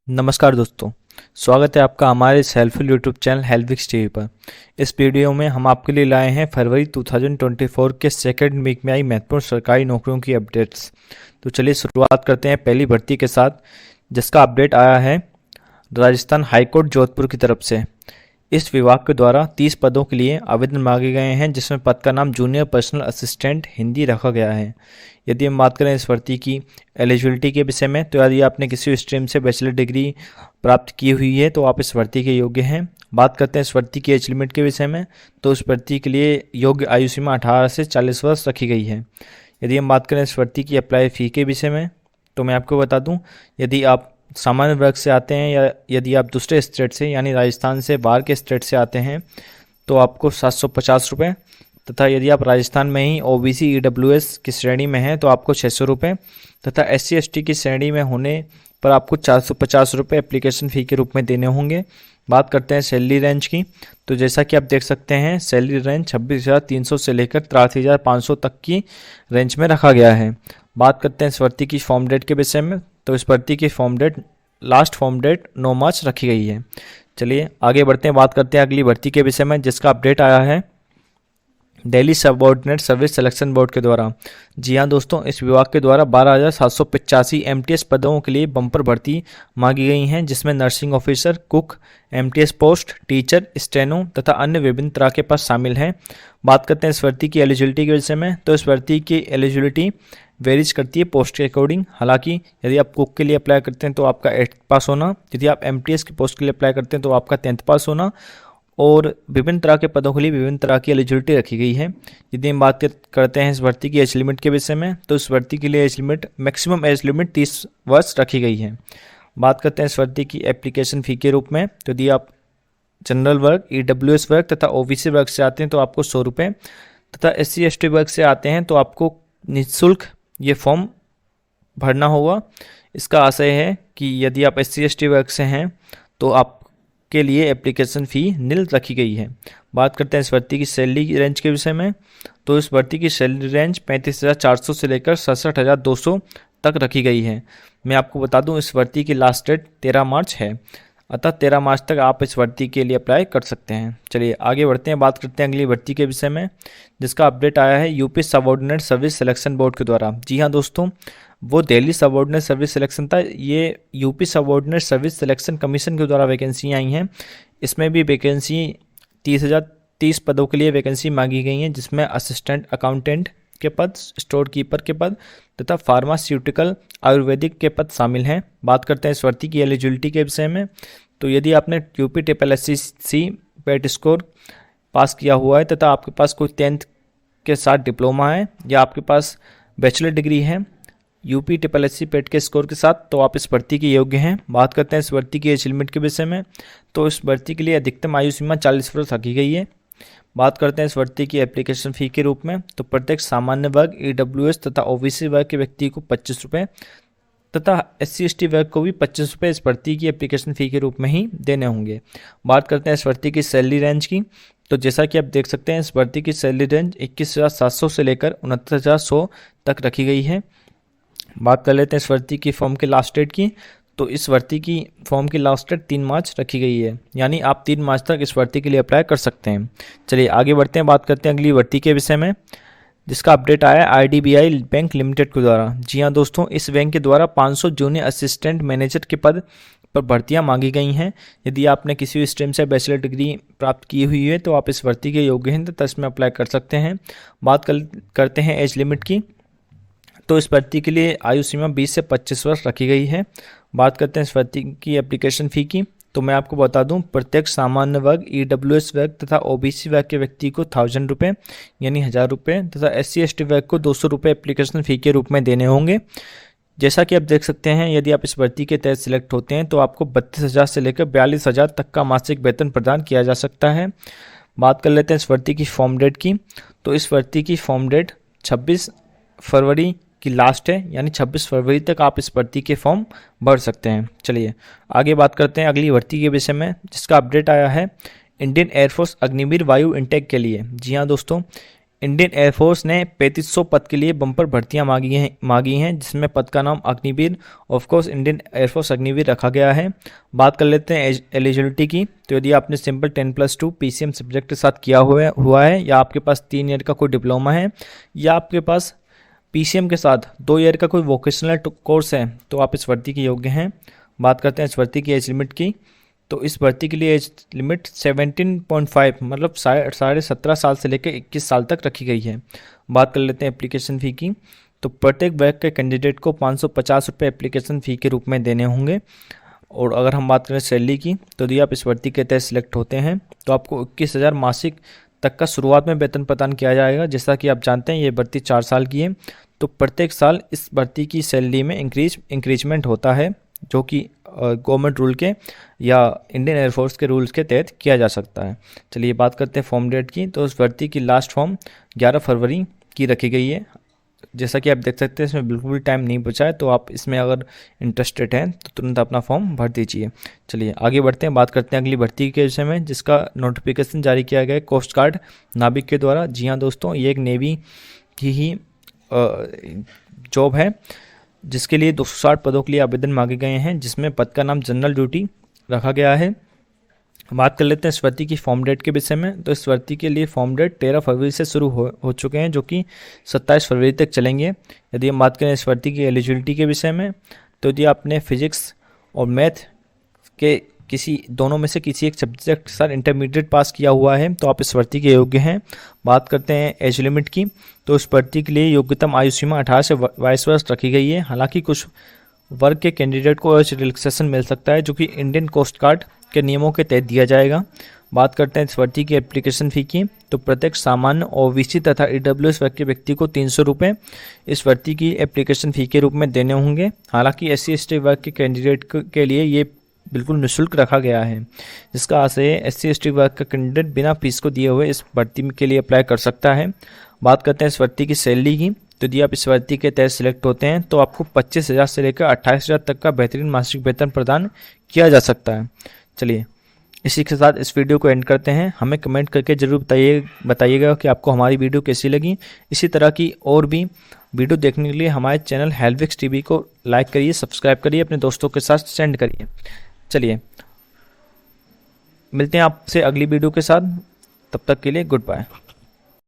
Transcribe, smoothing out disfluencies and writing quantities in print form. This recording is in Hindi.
नमस्कार दोस्तों। स्वागत है आपका हमारे इस हेल्पफुल यूट्यूब चैनल हेल्पविक्स टीवी पर। इस वीडियो में हम आपके लिए लाए हैं फरवरी 2024 के सेकेंड वीक में आई महत्वपूर्ण सरकारी नौकरियों की अपडेट्स। तो चलिए शुरुआत करते हैं पहली भर्ती के साथ, जिसका अपडेट आया है राजस्थान हाईकोर्ट जोधपुर की तरफ से। इस विभाग के द्वारा 30 पदों के लिए आवेदन मांगे गए हैं, जिसमें पद का नाम जूनियर पर्सनल असिस्टेंट हिंदी रखा गया है। यदि हम बात करें इस भर्ती की एलिजिबिलिटी के विषय में, तो यदि आपने किसी स्ट्रीम से बैचलर डिग्री प्राप्त की हुई है तो आप इस भर्ती के योग्य हैं। बात करते हैं इस भर्ती की एज लिमिट के विषय में, तो इस भर्ती के लिए योग्य आयु सीमा 18 से 40 वर्ष रखी गई है। यदि हम बात करें इस भर्ती की अप्लाई फ़ी के विषय में, तो मैं आपको बता दूं, यदि आप सामान्य वर्ग से आते हैं या यदि आप दूसरे स्टेट से यानी राजस्थान से बाहर के स्टेट से आते हैं तो आपको 750 रुपये, तथा यदि आप राजस्थान में ही ओबीसी ईडब्ल्यूएस की श्रेणी में हैं तो आपको 600 रुपये, तथा एससी एसटी की श्रेणी में होने पर आपको 450 रुपये एप्लीकेशन फ़ी के रूप में देने होंगे। बात करते हैं सैलरी रेंज की, तो जैसा कि आप देख सकते हैं सैलरी रेंज 26,300 से लेकर 83,500 तक की रेंज में रखा गया है। बात करते हैं इस भर्ती की फॉर्म डेट के विषय में, तो इस भर्ती की लास्ट फॉर्म डेट 9 मार्च रखी गई है। चलिए आगे बढ़ते हैं, बात करते हैं अगली भर्ती के विषय में, जिसका अपडेट आया है Delhi subordinate service selection board के द्वारा। जी हाँ दोस्तों, इस विभाग के द्वारा 12,785 एमटीएस पदों के लिए बम्पर भर्ती मांगी गई हैं, जिसमें nursing officer, cook, MTS post, teacher, steno तथा अन्य विभिन्न तरह के पद शामिल हैं। बात करते हैं इस भर्ती की एलिजिबिलिटी के विषय में, तो इस भर्ती की एलिजिबिलिटी वेरीज करती है पोस्ट के अकॉर्डिंग। हालांकि यदि आप कुक के लिए अप्लाई करते हैं तो आपका 8th पास होना, यदि आप एमटीएस की पोस्ट के लिए अप्लाई करते हैं तो आपका 10th पास होना, और विभिन्न तरह के पदों के लिए विभिन्न तरह की एलिजिबिलिटी रखी गई है। यदि हम बात करते हैं इस भर्ती की एज लिमिट के विषय में, तो इस भर्ती के लिए मैक्सिमम एज लिमिट 30 वर्ष रखी गई है। बात करते हैं इस भर्ती की एप्लीकेशन फ़ी के रूप में, तो यदि आप जनरल वर्ग, ईडब्ल्यूएस वर्ग तथा ओबीसी वर्ग से आते हैं तो आपको 100 रुपये, तथा एससी एसटी वर्ग से आते हैं तो आपको निःशुल्क ये फॉर्म भरना होगा। इसका आशय है कि यदि आप एससी एसटी वर्ग से हैं तो आपके लिए एप्लीकेशन फ़ी निल रखी गई है। बात करते हैं इस भर्ती की सैलरी रेंज के विषय में, तो इस भर्ती की सैलरी रेंज 35,400 से लेकर 67,200 तक रखी गई है। मैं आपको बता दूं इस भर्ती की लास्ट डेट 13 मार्च है, अतः 13 मार्च तक आप इस भर्ती के लिए अप्लाई कर सकते हैं। चलिए आगे बढ़ते हैं, बात करते हैं अगली भर्ती के विषय में, जिसका अपडेट आया है UP subordinate service selection board के द्वारा। जी हाँ दोस्तों, वो दिल्ली सबऑर्डिनेट सर्विस सिलेक्शन था, ये UP subordinate service selection commission के द्वारा वैकेंसी आई हैं। इसमें भी वैकेंसी 30 पदों के लिए वैकेंसी मांगी गई हैं, जिसमें असिस्टेंट अकाउंटेंट के पद, स्टोर कीपर के पद तथा फार्मास्यूटिकल आयुर्वेदिक के पद शामिल हैं। बात करते हैं इस भर्ती की एलिजिबिलिटी के विषय में, तो यदि आपने यूपी SSC पेट स्कोर पास किया हुआ है तथा आपके पास कोई 10th के साथ डिप्लोमा है या आपके पास बैचलर डिग्री है यूपी SSC पेट के स्कोर के साथ, तो आप इस भर्ती के योग्य हैं। बात करते हैं इस भर्ती की एज लिमिट के विषय में, तो इस भर्ती के लिए अधिकतम आयु सीमा 40 वर्ष रखी गई है। बात करते हैं इस भर्ती की एप्लीकेशन फ़ी के रूप में, तो प्रत्येक सामान्य वर्ग, ईडब्ल्यूएस तथा ओबीसी वर्ग के व्यक्ति को 25 रुपये तथा एससी एसटी वर्ग को भी 25 रुपये इस भर्ती की एप्लीकेशन फ़ी के रूप में ही देने होंगे। बात करते हैं इस भर्ती की सैलरी रेंज की, तो जैसा कि आप देख सकते हैं इस भर्ती की सैलरी रेंज 21,700 से लेकर 69,100 तक रखी गई है। बात कर लेते हैं इस भर्ती की फॉर्म के लास्ट डेट की, तो इस भर्ती की फॉर्म की लास्ट डेट 3 मार्च रखी गई है, यानी आप 3 मार्च तक इस भर्ती के लिए अप्लाई कर सकते हैं। चलिए आगे बढ़ते हैं, बात करते हैं अगली भर्ती के विषय में, जिसका अपडेट आया है आईडीबीआई बैंक लिमिटेड के द्वारा। जी हाँ दोस्तों, इस बैंक के द्वारा 500 जूनियर असिस्टेंट मैनेजर के पद पर भर्तियां मांगी गई हैं। यदि आपने किसी स्ट्रीम से बैचलर डिग्री प्राप्त की हुई है तो आप इस भर्ती के योग्य हैं तथा इसमें अप्लाई कर सकते हैं। बात करते हैं एज लिमिट की, तो इस भर्ती के लिए आयु सीमा 20 से 25 वर्ष रखी गई है। बात करते हैं इस भर्ती की एप्लीकेशन फ़ी की, तो मैं आपको बता दूं प्रत्येक सामान्य वर्ग, ईडब्ल्यूएस वर्ग तथा ओबीसी वर्ग के व्यक्ति को 1000 रुपये यानी 1000 रुपये तथा एससी एसटी वर्ग को 200 रुपये एप्लीकेशन फ़ी के रूप में देने होंगे। जैसा कि आप देख सकते हैं, यदि आप इस भर्ती के तहत सिलेक्ट होते हैं तो आपको 32,000 से लेकर 42,000 तक का मासिक वेतन प्रदान किया जा सकता है। बात कर लेते हैं इस भर्ती की फॉर्म डेट की, तो इस भर्ती की फॉर्म डेट 26 फरवरी की लास्ट है, यानी 26 फरवरी तक आप इस भर्ती के फॉर्म भर सकते हैं। चलिए आगे बात करते हैं अगली भर्ती के विषय में, जिसका अपडेट आया है इंडियन एयरफोर्स अग्निवीर वायु इंटेक के लिए। जी हाँ दोस्तों, इंडियन एयरफोर्स ने 3500 पद के लिए बम्पर भर्तियां मांगी हैं जिसमें पद का नाम Agniveer, of course Indian air force Agniveer रखा गया है। बात कर लेते हैं एलिजिबिलिटी की। तो यदि आपने सिंपल 10+2 पीसीएम सब्जेक्ट के साथ किया हुआ है, या आपके पास 3 ईयर का कोई डिप्लोमा है, या आपके पास पीसीएम के साथ 2 ईयर का कोई वोकेशनल कोर्स है, तो आप इस भर्ती के योग्य हैं। बात करते हैं इस भर्ती की एज लिमिट की। तो इस भर्ती के लिए एज लिमिट 17.5 मतलब 17.5 साल से लेकर 21 साल तक रखी गई है। बात कर लेते हैं एप्लीकेशन फ़ी की। तो प्रत्येक वर्ग के कैंडिडेट को 550 रुपये एप्लीकेशन फ़ी के रूप में देने होंगे। और अगर हम बात करें सैलरी की, तो यदि आप इस भर्ती के तहत सिलेक्ट होते हैं तो आपको 21,000 मासिक तक का शुरुआत में वेतन प्रदान किया जाएगा। जैसा कि आप जानते हैं ये भर्ती 4 साल की है, तो प्रत्येक साल इस भर्ती की सैलरी में इंक्रीजमेंट होता है, जो कि गवर्नमेंट रूल के या इंडियन एयरफोर्स के रूल्स के तहत किया जा सकता है। चलिए बात करते हैं फॉर्म डेट की। तो इस भर्ती की लास्ट फॉर्म 11 फरवरी की रखी गई है। जैसा कि आप देख सकते हैं इसमें बिल्कुल भी टाइम नहीं बचा है, तो आप इसमें अगर इंटरेस्टेड हैं तो तुरंत अपना फॉर्म भर दीजिए। चलिए आगे बढ़ते हैं, बात करते हैं अगली भर्ती के विषय में, जिसका नोटिफिकेशन जारी किया गया है कोस्ट गार्ड नाविक के द्वारा। जी हाँ दोस्तों, ये एक नेवी की ही जॉब है जिसके लिए 260 पदों के लिए आवेदन मांगे गए हैं, जिसमें पद का नाम जनरल ड्यूटी रखा गया है। बात कर लेते हैं इस भर्ती की फॉर्म डेट के विषय में। तो इस भर्ती के लिए फॉर्म डेट 13 फरवरी से शुरू हो चुके हैं, जो कि 27 फरवरी तक चलेंगे। यदि हम बात करें इस भर्ती की एलिजिबिलिटी के विषय में, तो यदि आपने फिजिक्स और मैथ के दोनों में से किसी एक सब्जेक्ट के साथ इंटरमीडिएट पास किया हुआ है तो आप इस भर्ती के योग्य हैं। बात करते हैं एज लिमिट की। तो इस भर्ती के लिए योग्यतम आयु सीमा 18 से 22 वर्ष रखी गई है। हालांकि कुछ वर्ग के कैंडिडेट को एज रिलैक्सेशन मिल सकता है, जो कि इंडियन कोस्ट गार्ड के नियमों के तहत दिया जाएगा। बात करते हैं इस भर्ती की एप्लीकेशन फ़ी की। तो प्रत्येक सामान्य ओबीसी तथा ईडब्ल्यूएस वर्ग के व्यक्ति को 300 रुपये इस भर्ती की एप्लीकेशन फ़ी के रूप में देने होंगे। हालांकि SC/ST वर्ग के कैंडिडेट के लिए ये बिल्कुल निःशुल्क रखा गया है, जिसका आशय SC/ST वर्ग का कैंडिडेट बिना फीस को दिए हुए इस भर्ती के लिए अप्लाई कर सकता है। बात करते हैं इस भर्ती की सैलरी की। तो यदि आप इस भर्ती के तहत सिलेक्ट होते हैं तो आपको 25,000 से लेकर 28,000 तक का बेहतरीन मासिक वेतन प्रदान किया जा सकता है। चलिए इसी के साथ इस वीडियो को एंड करते हैं। हमें कमेंट करके ज़रूर बताइएगा कि आपको हमारी वीडियो कैसी लगी। इसी तरह की और भी वीडियो देखने के लिए हमारे चैनल हेल्विक्स टीवी को लाइक करिए, सब्सक्राइब करिए, अपने दोस्तों के साथ सेंड करिए। चलिए मिलते हैं आपसे अगली वीडियो के साथ, तब तक के लिए गुड बाय।